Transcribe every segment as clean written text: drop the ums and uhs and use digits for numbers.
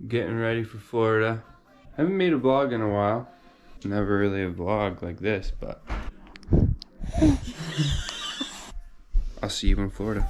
Getting ready for Florida. Haven't made a vlog in a while. Never really a vlog like this, but I'll see you in Florida.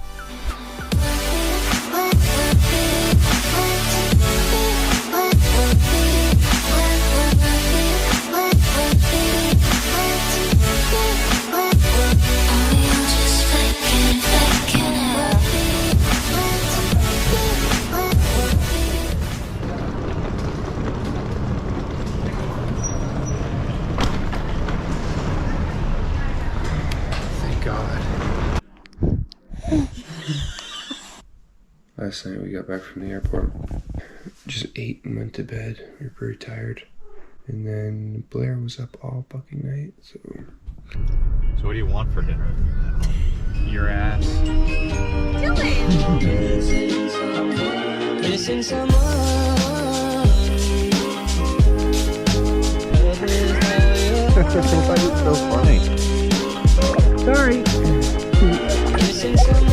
Last night we got back from the airport, just ate and went to bed. We were very tired. And then Blair was up all fucking night, so what do you want for dinner? Your ass. Missing someone. Why is it so funny? Sorry. Missing someone.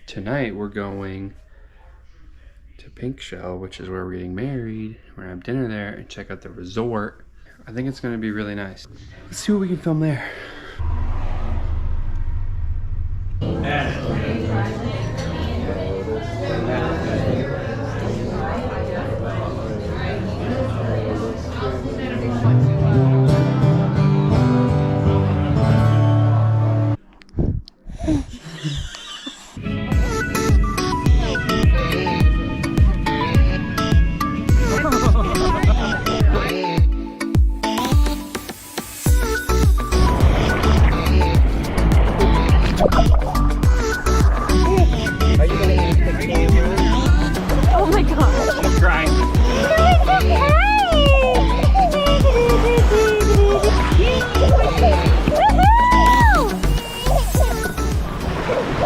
Tonight we're going to Pink Shell, which is where we're getting married. We're gonna have dinner there and check out the resort. I think it's gonna be really nice. Let's see what we can film there.